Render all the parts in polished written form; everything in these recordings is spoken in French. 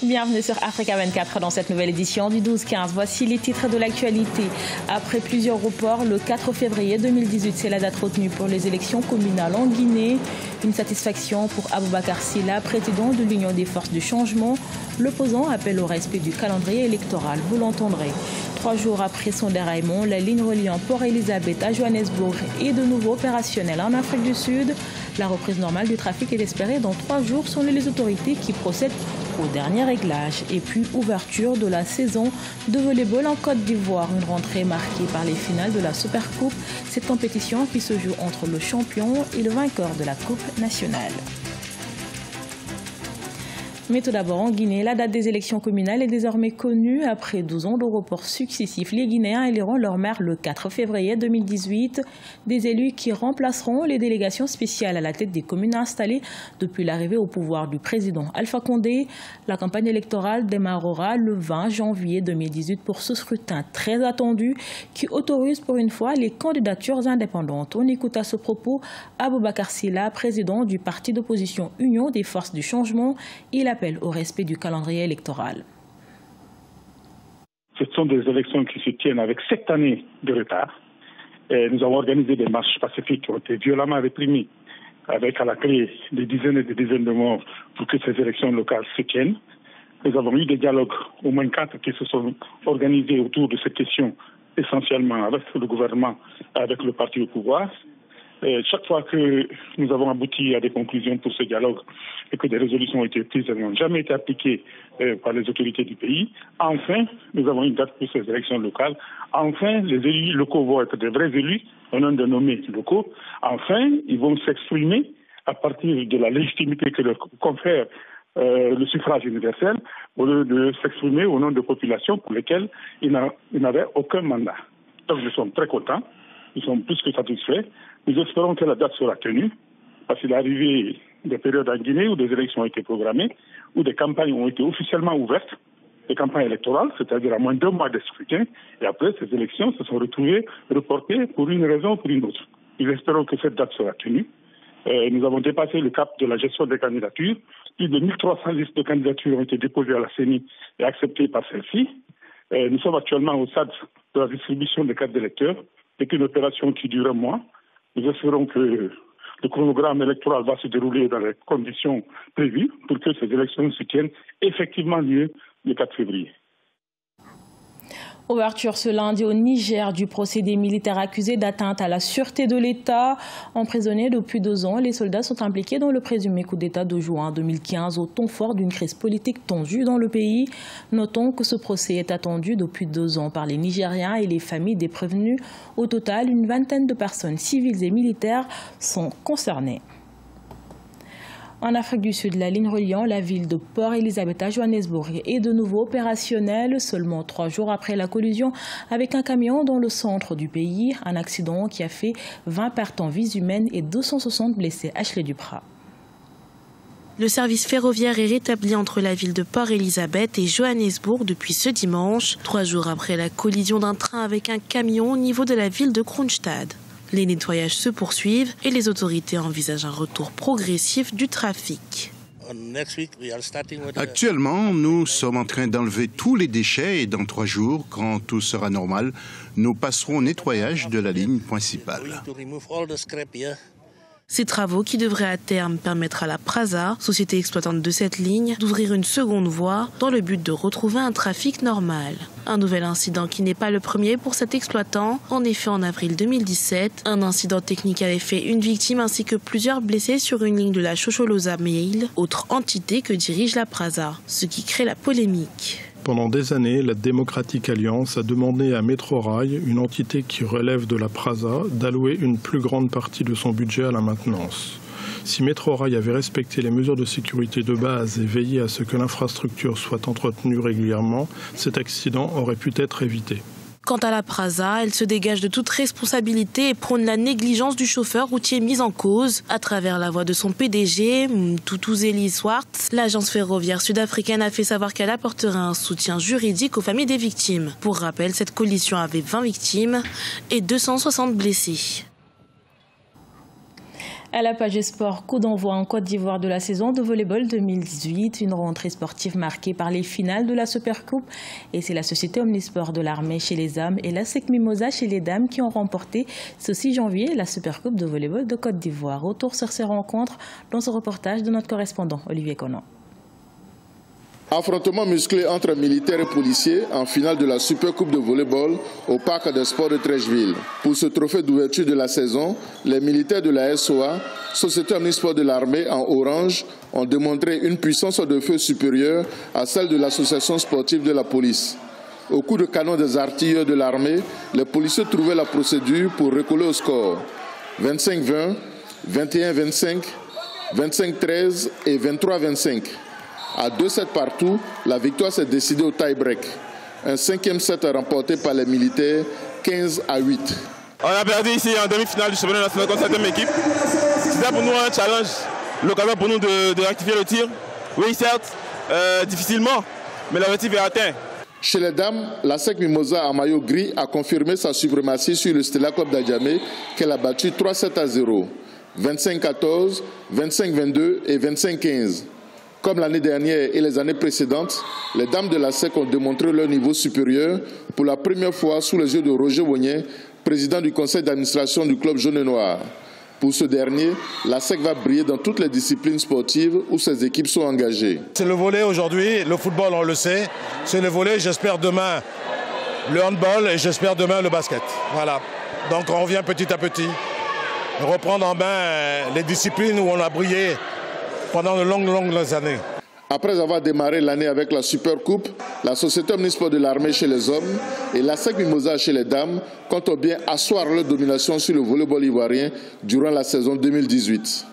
Bienvenue sur Africa 24 dans cette nouvelle édition du 12-15. Voici les titres de l'actualité. Après plusieurs reports, le 4 février 2018, c'est la date retenue pour les élections communales en Guinée. Une satisfaction pour Aboubacar Silla, président de l'Union des forces du changement. L'opposant appelle au respect du calendrier électoral. Vous l'entendrez. 3 jours après son déraillement, la ligne reliant Port Elizabeth à Johannesburg est de nouveau opérationnelle en Afrique du Sud. La reprise normale du trafic est espérée dans 3 jours selon les autorités qui procèdent au dernier réglage. Et puis, ouverture de la saison de volleyball en Côte d'Ivoire. Une rentrée marquée par les finales de la Supercoupe. Cette compétition qui se joue entre le champion et le vainqueur de la Coupe nationale. Mais tout d'abord, en Guinée, la date des élections communales est désormais connue. Après 12 ans de reports successifs, les Guinéens éliront leur maire le 4 février 2018. Des élus qui remplaceront les délégations spéciales à la tête des communes installées depuis l'arrivée au pouvoir du président Alpha Condé. La campagne électorale démarrera le 20 janvier 2018 pour ce scrutin très attendu qui autorise pour une fois les candidatures indépendantes. On écoute à ce propos Aboubacar Silla, président du parti d'opposition Union des forces du changement. Il appelle au respect du calendrier électoral. Ce sont des élections qui se tiennent avec 7 années de retard. Et nous avons organisé des marches pacifiques qui ont été violemment réprimées, avec à la clé des dizaines et des dizaines de morts pour que ces élections locales se tiennent. Nous avons eu des dialogues, au moins 4, qui se sont organisés autour de ces questions, essentiellement avec le gouvernement, avec le parti au pouvoir. Et chaque fois que nous avons abouti à des conclusions pour ce dialogue et que des résolutions ont été prises, elles n'ont jamais été appliquées par les autorités du pays. Enfin, nous avons une date pour ces élections locales. Enfin, les élus locaux vont être des vrais élus, un nom de nommés locaux. Enfin, ils vont s'exprimer à partir de la légitimité que leur confère le suffrage universel, au lieu de s'exprimer au nom de populations pour lesquelles ils n'avaient aucun mandat. Donc nous sommes très contents, nous sommes plus que satisfaits. Nous espérons que la date sera tenue, parce qu'il est arrivé des périodes en Guinée où des élections ont été programmées, où des campagnes ont été officiellement ouvertes, des campagnes électorales, c'est-à-dire à moins de 2 mois de scrutin, et après ces élections se sont retrouvées reportées pour une raison ou pour une autre. Nous espérons que cette date sera tenue. Nous avons dépassé le cap de la gestion des candidatures. Plus de 1300 listes de candidatures ont été déposées à la CENI et acceptées par celle-ci. Nous sommes actuellement au stade de la distribution des cartes d'électeurs. C'est une opération qui dure un mois. Nous espérons que le chronogramme électoral va se dérouler dans les conditions prévues pour que ces élections se tiennent effectivement lieu le 4 février. Ouverture ce lundi au Niger du procédé militaire accusé d'atteinte à la sûreté de l'État. Emprisonnés depuis 2 ans, les soldats sont impliqués dans le présumé coup d'État de juin 2015 au ton fort d'une crise politique tendue dans le pays. Notons que ce procès est attendu depuis 2 ans par les Nigériens et les familles des prévenus. Au total, une vingtaine de personnes civiles et militaires sont concernées. En Afrique du Sud, la ligne reliant la ville de Port Elizabeth à Johannesburg est de nouveau opérationnelle, seulement 3 jours après la collision avec un camion dans le centre du pays. Un accident qui a fait 20 pertes en vies humaines et 260 blessés. Ashley Duprat. Le service ferroviaire est rétabli entre la ville de Port Elizabeth et Johannesburg depuis ce dimanche, 3 jours après la collision d'un train avec un camion au niveau de la ville de Kroonstad. Les nettoyages se poursuivent et les autorités envisagent un retour progressif du trafic. Actuellement, nous sommes en train d'enlever tous les déchets et dans 3 jours, quand tout sera normal, nous passerons au nettoyage de la ligne principale. Ces travaux qui devraient à terme permettre à la Prasa, société exploitante de cette ligne, d'ouvrir une seconde voie dans le but de retrouver un trafic normal. Un nouvel incident qui n'est pas le premier pour cet exploitant. En effet, en avril 2017, un incident technique avait fait une victime ainsi que plusieurs blessés sur une ligne de la Shosholoza Mail, autre entité que dirige la Prasa, ce qui crée la polémique. Pendant des années, la Democratic Alliance a demandé à Metrorail, une entité qui relève de la Prasa, d'allouer une plus grande partie de son budget à la maintenance. Si Metrorail avait respecté les mesures de sécurité de base et veillé à ce que l'infrastructure soit entretenue régulièrement, cet accident aurait pu être évité. Quant à la Prasa, elle se dégage de toute responsabilité et prône la négligence du chauffeur routier mise en cause. À travers la voix de son PDG, Mthutuzeli Swartz, l'agence ferroviaire sud-africaine a fait savoir qu'elle apporterait un soutien juridique aux familles des victimes. Pour rappel, cette collision avait 20 victimes et 260 blessés. À la page sport, coup d'envoi en Côte d'Ivoire de la saison de volleyball 2018. Une rentrée sportive marquée par les finales de la Supercoupe. Et c'est la société Omnisport de l'armée chez les hommes et la SEC Mimosa chez les dames qui ont remporté ce 6 janvier la Supercoupe de volleyball de Côte d'Ivoire. Retour sur ces rencontres dans ce reportage de notre correspondant Olivier Conan. Affrontement musclé entre militaires et policiers en finale de la Supercoupe de volleyball au Parc des Sports de Trècheville. Pour ce trophée d'ouverture de la saison, les militaires de la SOA, Société Omnisport de l'armée en orange, ont démontré une puissance de feu supérieure à celle de l'association sportive de la police. Au coup de canon des artilleurs de l'armée, les policiers trouvaient la procédure pour recoller au score. 25-20, 21-25, 25-13 et 23-25. À 2-7 partout, la victoire s'est décidée au tie-break. Un 5e set remporté par les militaires, 15-8. On a perdu ici en demi-finale du championnat national contre cette même équipe. C'était pour nous un challenge, l'occasion pour nous de rectifier le tir. Oui, certes, difficilement, mais l'objectif est atteint. Chez les dames, la SEC Mimosa en maillot gris a confirmé sa suprématie sur le Stella Club d'Adjamé qu'elle a battu 3-7-0, 25-14, 25-22 et 25-15. Comme l'année dernière et les années précédentes, les dames de la SEC ont démontré leur niveau supérieur pour la première fois sous les yeux de Roger Wognet, président du conseil d'administration du club jaune et noir. Pour ce dernier, la SEC va briller dans toutes les disciplines sportives où ses équipes sont engagées. C'est le volley aujourd'hui, le football on le sait, c'est le volley, j'espère demain le handball et j'espère demain le basket. Voilà, donc on revient petit à petit, reprendre en main les disciplines où on a brillé pendant de longues années. Après avoir démarré l'année avec la Supercoupe, la Société Omnisport de l'armée chez les hommes et la SEC Mimosa chez les dames comptent bien asseoir leur domination sur le volleyball ivoirien durant la saison 2018.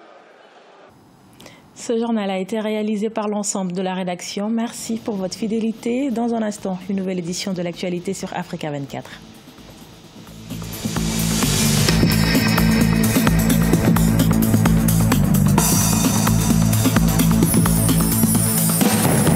Ce journal a été réalisé par l'ensemble de la rédaction. Merci pour votre fidélité. Dans un instant, une nouvelle édition de l'actualité sur Africa 24.